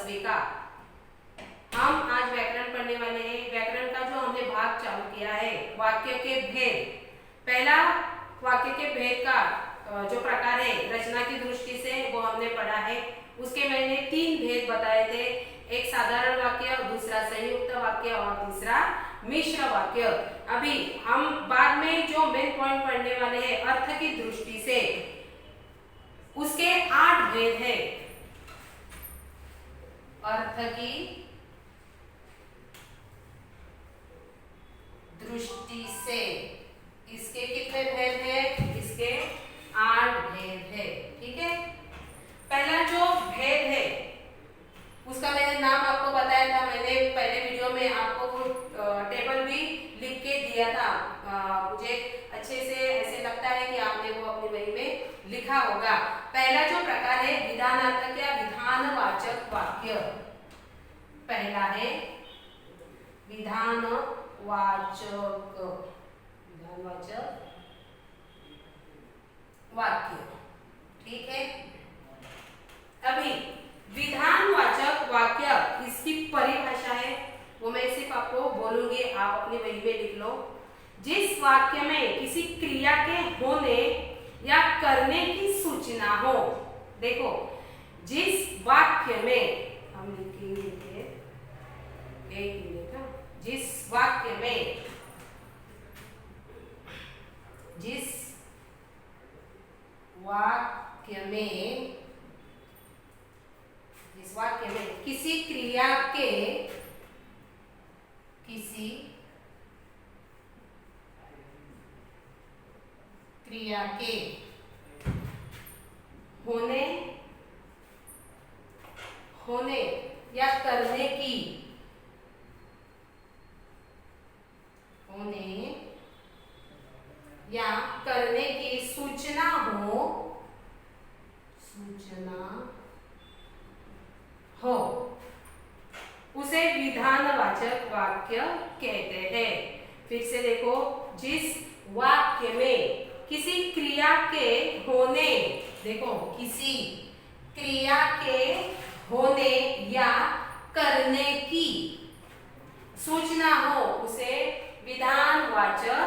10वीं का। हम आज व्याकरण पढ़ने वाले हैं। व्याकरण का जो हमने भाग चालू किया है, वाक्य के भेद। पहला वाक्य के भेद का जो प्रकार है रचना की दृष्टि से, वो हमने पढ़ा है। उसके मैंने 3 भेद बताए थे, एक साधारण वाक्य, दूसरा संयुक्त वाक्य और तीसरा मिश्र वाक्य। अभी हम बाद में जो मेन पॉइंट पढ़ने वाले हैं अर्थ की दृष्टि से, उसके 8 भेद है। अर्थ की दृष्टि से इसके कितने भेद हैं? इसके 8 भेद है। ठीक है, पहला जो भेद है उसका मैंने नाम आपको बताया था। मैंने पहले वीडियो में आपको टेबल भी लिख के दिया था। मुझे अच्छे से ऐसे लगता है कि आपने वो अपनी वही में लिखा होगा। पहला जो प्रकार है विधानार्थक या विधानवाचक वाक्य। पहला है विधानवाचक वाक्य। ठीक है, अभी विधानवाचक वाक्य, इसकी परिभाषा है वो मैं सिर्फ आपको बोलूंगी, आप अपनी वही में लिख लो। जिस वाक्य में किसी क्रिया के होने या करने की सूचना हो। देखो, जिस वाक्य में हम लिखेंगे, एक मिनट, जिस वाक्य में किसी क्रिया के होने या करने की सूचना हो, उसे विधानवाचक वाक्य कहते हैं। फिर से देखो, जिस वाक्य में किसी क्रिया के होने, देखो किसी क्रिया के होने या करने की सूचना हो, उसे विधानवाचक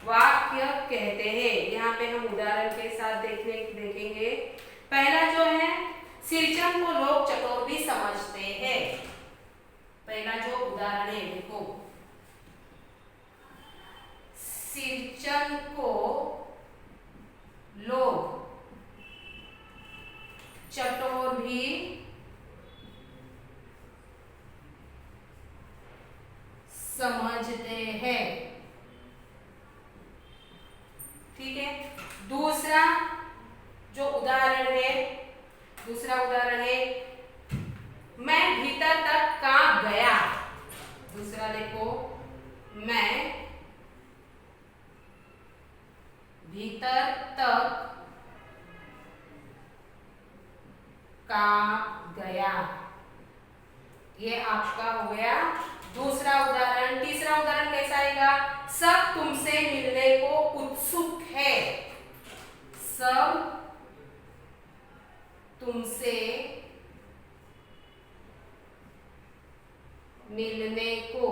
वाक्य कहते हैं। यहाँ पे हम उदाहरण के साथ देखेंगे। पहला जो है, सिरचन को लोग चटोर भी समझते हैं। पहला जो उदाहरण है, देखो, सिरचन को लोग चटोर भी समझते हैं। ठीक है, दूसरा उदाहरण है, मैं भीतर तक कहाँ गया। दूसरा देखो, मैं भीतर तक कहाँ गया। ये आपका हो गया दूसरा उदाहरण। तीसरा उदाहरण कैसा आएगा? सब तुमसे मिलने को उत्सुक है। सब तुमसे मिलने को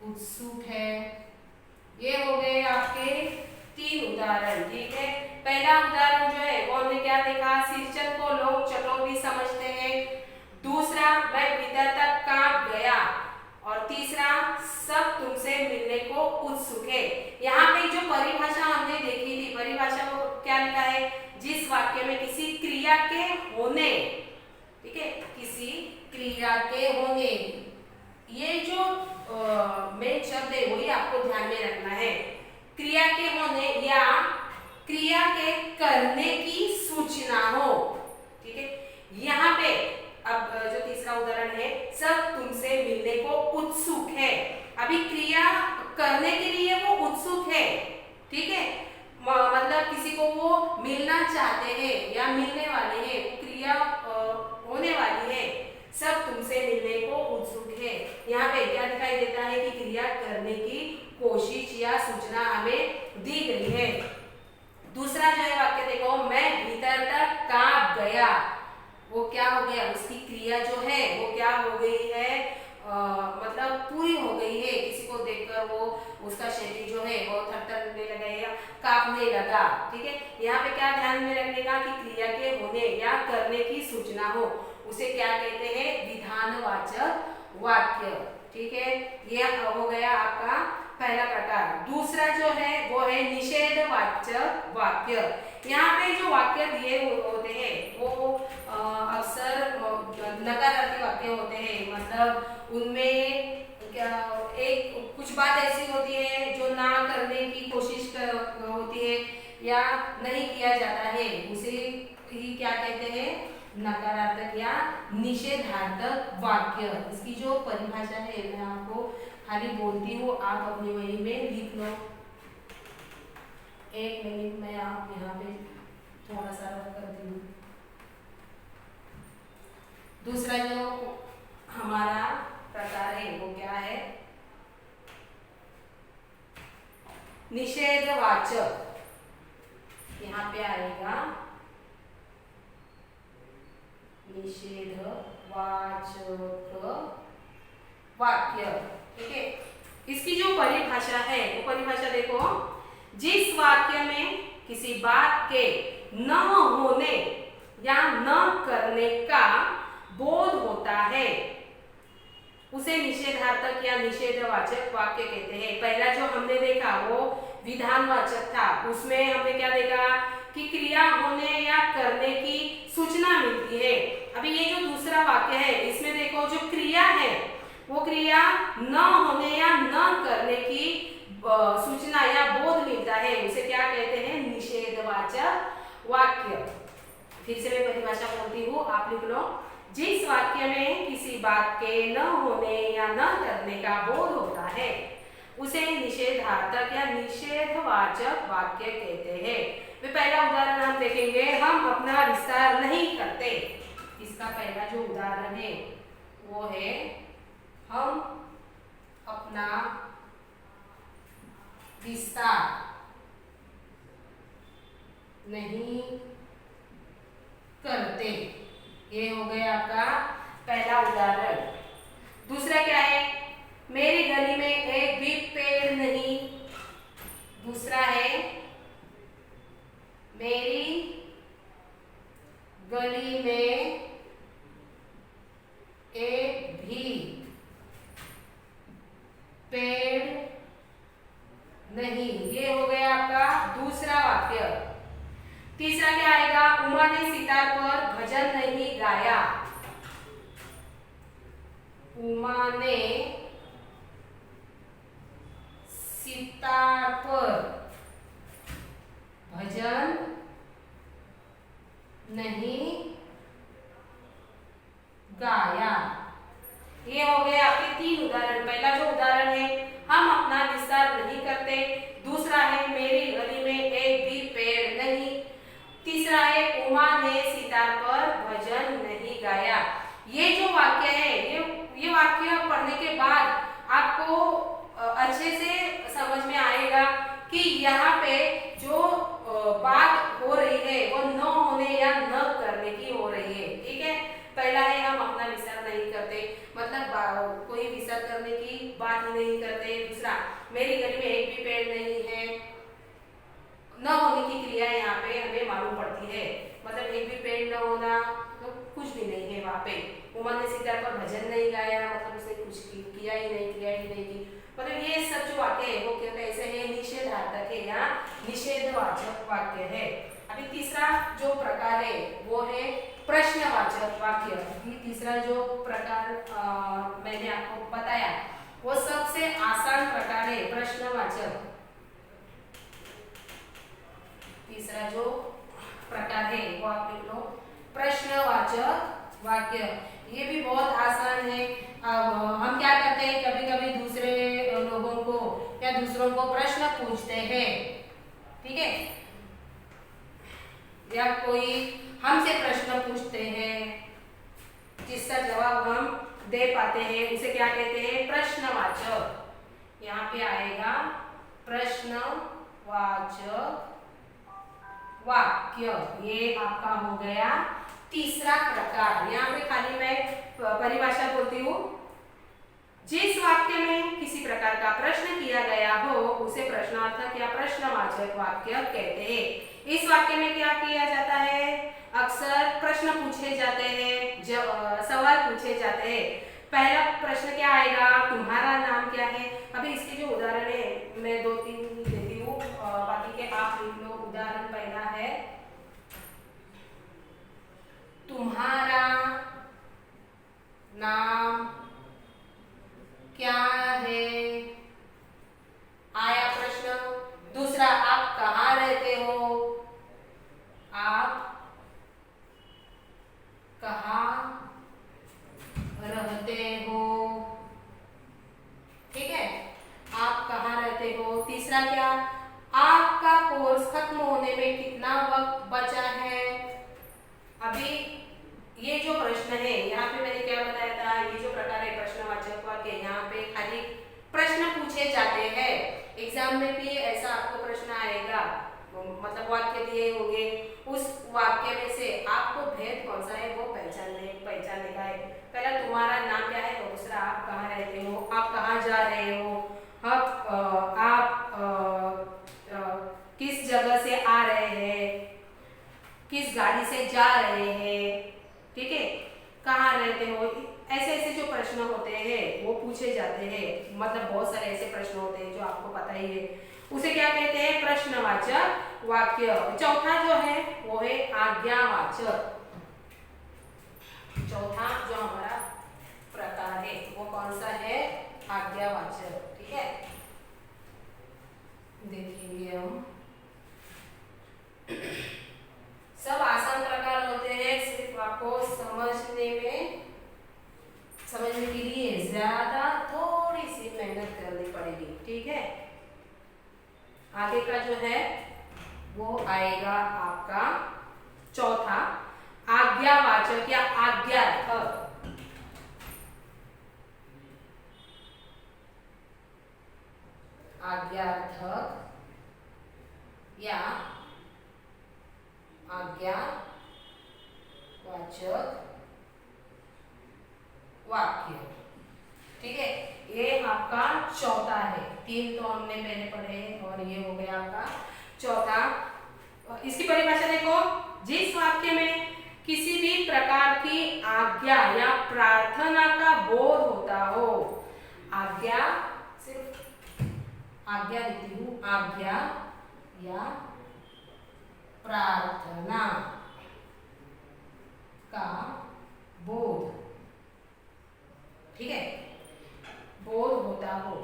उत्सुक है। ये हो गए आपके 3 उदाहरण। ठीक है, पहला उदाहरण जो है वो हमने क्या देखा? सिरचन को लोग चटोर भी समझते हैं। दूसरा, मैं भीतर तक कहाँ गया। और तीसरा, सब तुमसे मिलने को उत्सुक है। यहाँ पे जो परिभाषा हमने देखी थी, परिभाषा को क्या लिखा है? जिस वाक्य में किसी क्रिया के होने, ठीक है, किसी क्रिया के होने, ये जो मेन शब्द है वही आपको ध्यान में रखना है। क्रिया के होने या क्रिया के करने की सूचना हो। ठीक है, यहाँ पे अब जो तीसरा उदाहरण है, सब तुमसे मिलने को उत्सुक है। अभी क्रिया करने के लिए वो उत्सुक है। ठीक है, मतलब किसी को वो मिलना चाहते हैं या मिलने वाले हैं, क्रिया होने वाली है। सब तुमसे मिलने को उत्सुक है। यहाँ पे क्या दिखाई देता है कि क्रिया करने की कोशिश या सूचना हमें दी गई है। दूसरा जो है वाक्य देखो, मैं भीतर तक कहाँ गया। उसका शरीर जो है वो थरथरने लगा या कांपने लगा। ठीक है, यहाँ पे क्या ध्यान में रखने का कि क्रिया के होने या करने की सूचना हो, उसे क्या कहते हैं, विधानवाचक वाक्य। ठीक है, ये हो गया आपका पहला प्रकार। दूसरा जो है वो है निषेधवाचक वाक्य। यहाँ पे जो वाक्य दिए होते हैं वो अक्सर नकारात्मक वाक्य होते हैं, मतलब उनमें क्या एक कुछ बात ऐसी होती है जो ना करने की कोशिश होती है या नहीं किया जाता है, उसे ही क्या कहते हैं, नकारात्मक या निषेधार्थक वाक्य। इसकी जो परिभाषा है मैं आपको खाली बोलती हूँ, आप अपनी वही में लिख लो। एक मिनट में आप यहाँ पे थोड़ा सा रख कर दूँ। दूसरा जो हमारा प्रकार है वो क्या है, निषेधवाचक। यहाँ पे आएगा निषेधवाचक वाक्य। ठीक है, इसकी जो परिभाषा है वो परिभाषा देखो, जिस वाक्य में किसी बात के न होने या न करने का बोध होता है उसे निषेधार्थक या निषेधवाचक वाक्य कहते हैं। पहला जो हमने देखा वो विधानवाचक था, उसमें हमने क्या देखा कि क्रिया होने या करने की सूचना मिलती है। अभी ये जो दूसरा वाक्य है इसमें देखो जो क्रिया है वो क्रिया न होने या न करने की सूचना या बोध मिलता है, उसे क्या कहते हैं, निषेधवाचक वाक्य। फिर से मैं परिभाषा बोलती हूँ, आप लिख लो। जिस वाक्य में किसी बात के न होने या न करने का बोध होता है उसे निषेधार्थक या निषेधवाचक वाक्य कहते हैं। वे पहला उदाहरण हम देखेंगे, हम अपना विस्तार नहीं करते। इसका पहला जो उदाहरण है वो है, हम अपना विस्तार नहीं करते। ये हो गया आपका पहला उदाहरण। दूसरा क्या है, मेरी गली में एक भी पेड़ नहीं। दूसरा है, मेरी गली में एक भी पेड़ नहीं। ये हो गया आपका दूसरा वाक्य। तीसरा क्या आएगा, उमा ने सितार पर भजन नहीं गाया। उमा ने सितार पर भजन नहीं गाया। ये हो गए आपके तीन उदाहरण। पहला जो उदाहरण है, हम अपना विस्तार नहीं करते। दूसरा है, मेरी गली में एक भी पेड़ नहीं। तीसरा है, उमा ने सितार पर भजन नहीं गाया। ये जो वाक्य है ये वाक्य पढ़ने के बाद आपको अच्छे से समझ में आएगा कि यहाँ पे जो बात हो रही है वो न होने या न करने की हो रही है। ठीक है, पहला है, हम अपना विस्तार नहीं करते, मतलब कोई विस्तार करने की बात ही नहीं करते। दूसरा, मेरी गली में एक भी पेड़ नहीं है। न होने की क्रिया यहाँ पे हमें मालूम पड़ती है, मतलब एक भी पेड़ न होना तो कुछ भी नहीं है वहाँ पे। उमा ने सितार पर भजन नहीं गाया, मतलब उसने कुछ किया ही नहीं की। मतलब ये सब जो वाक्य है वो कैसे है, निषेधार्थक है या निषेधवाचक वाक्य है। अभी तीसरा जो प्रकार है वो है प्रश्नवाचक वाक्य। तीसरा जो प्रकार मैंने आपको बताया वो सबसे आसान प्रकार है, प्रश्नवाचक। तीसरा जो प्रकार है वो आप लिख लो, प्रश्नवाचक वाक्य। ये भी बहुत आसान है। अब हम क्या करते हैं, कभी कभी दूसरे लोगों को या दूसरों को प्रश्न पूछते हैं। ठीक है, या कोई हमसे प्रश्न पूछते हैं जिसका जवाब हम दे पाते हैं, उसे क्या कहते हैं, प्रश्नवाचक। यहाँ पे आएगा प्रश्नवाचक वाक्य। ये आपका हो गया तीसरा प्रकार। यहाँ पे खाली मैं परिभाषा बोलती हूँ। जिस वाक्य में किसी प्रकार का प्रश्न किया गया हो उसे प्रश्नार्थक या प्रश्नवाचक वाक्य कहते हैं। इस वाक्य में क्या किया जाता है? अक्सर प्रश्न पूछे जाते हैं, सवाल पूछे जाते हैं। पहला प्रश्न क्या आएगा? तुम्हारा नाम क्या है? अभी इसके जो उदाहरण है मैं 2-3 देती हूँ, बाकी के आप लिख लो। उदाहरण पहला है, तुम्हारा नाम क्या है? आया प्रश्न। दूसरा, आप कहाँ रहते हो? आप कहाँ रहते हो? ठीक है, आप कहाँ रहते हो। तीसरा क्या? आपका कोर्स खत्म होने में कितना वक्त बचा है? अभी ये जो प्रश्न है, यहाँ पे मैंने क्या बताया था, ये जो प्रकार है प्रश्नवाचक वाक्य, यहाँ पे खाली प्रश्न पूछे जाते हैं। एग्जाम में भी ऐसा आपको प्रश्न आएगा, मतलब वाक्य दिए होंगे, उस वाक्य में से आपको भेद कौन सा है वो पहचानने का है। पहला तुम्हारा नाम क्या है, और दूसरा आप कहाँ रहते हो, आप कहाँ जा रहे हो, आप किस जगह से आ रहे हैं, किस गाड़ी से जा रहे हैं, ठीक है, कहाँ रहते हो। ऐसे ऐसे जो प्रश्न होते हैं वो पूछे जाते हैं। मतलब बहुत सारे ऐसे प्रश्न होते हैं जो आपको पता ही है, उसे क्या कहते हैं? प्रश्नवाचक वाक्य। चौथा जो है वो है आज्ञावाचक। चौथा जो हमारा प्रकार है वो कौन सा है? आज्ञावाचक। ठीक है, देखेंगे हम। सब आसान प्रकार होते हैं, सिर्फ आपको समझने के लिए ज्यादा थोड़ी सी मेहनत करनी पड़ेगी। ठीक है, आगे का जो है वो आएगा आपका चौथा, आज्ञावाचक या आज्ञार्थक। आज्ञार्थक या आज्ञावाचक वाक्य। ठीक है, ये आपका चौथा है। 3 तो हमने पहले पढ़े हैं और ये हो गया आपका चौथा। इसकी परिभाषा देखो, जिस वाक्य में किसी भी प्रकार की आज्ञा या प्रार्थना का बोध होता हो। आज्ञा, सिर्फ आज्ञा लिखती हूँ, आज्ञा या प्रार्थना का बोध, ठीक है, बोध होता हो,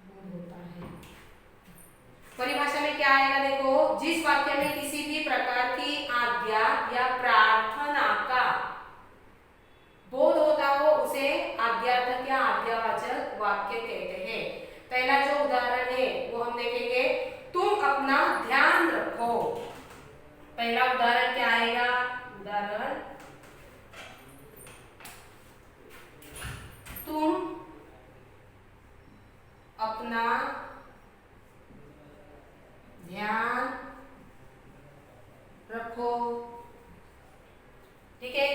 बोध होता है। परिभाषा में क्या आएगा देखो, जिस वाक्य में किसी भी प्रकार की आज्ञा या प्रार्थना का बोध होता हो उसे आज्ञार्थक या आज्ञावाचक वाक्य कहते हैं। पहला जो उदाहरण है वो हम देखेंगे, तुम अपना ध्यान रखो। पहला उदाहरण क्या आएगा? उदाहरण, तुम अपना ध्यान रखो। ठीक है,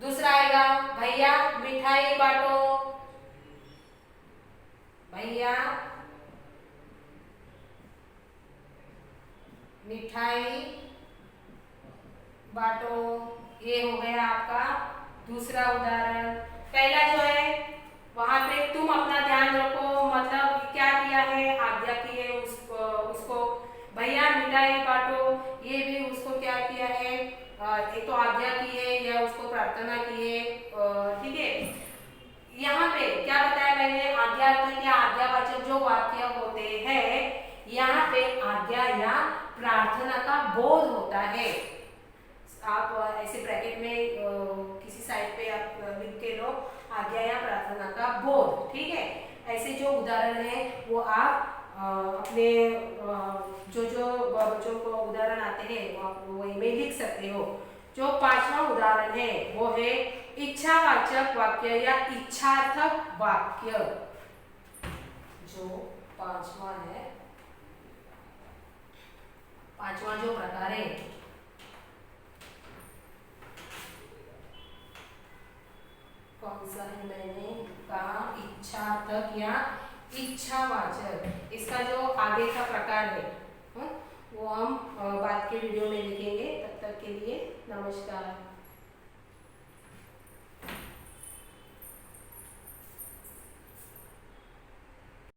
दूसरा आएगा, भैया मिठाई बांटो। भैया मिठाई बांटो। ये हो गया आपका दूसरा उदाहरण। पहला जो है वहां पे तुम अपना ध्यान रखो, मतलब क्या किया है? आज्ञा की है उसको। भैया मिठाई बांटो, ये भी उसको क्या किया है? एक तो आज्ञा की है या उसको प्रार्थना की है। ठीक है, यहाँ पे क्या बताया मैंने? आज्ञार्थक या आज्ञावाचक जो वाक्य होते हैं, यहाँ पे आज्ञा या प्रार्थना का बोध होता है। आप ऐसे ब्रैकेट में किसी साइड पे आप लिख के लो, आज्ञा या प्रार्थना का बोध। ठीक है, ऐसे जो उदाहरण है वो आप अपने जो बच्चों को उदाहरण आते हैं वो आप वही में लिख सकते हो। जो 5वां उदाहरण है वो है इच्छावाचक वाक्य या इच्छार्थक वाक्य। जो 5वां है, 5वां जो प्रकार है इच्छावाचक। इसका जो आगे का प्रकार है वो हम बाद के वीडियो में देखेंगे। तब तक के लिए नमस्कार।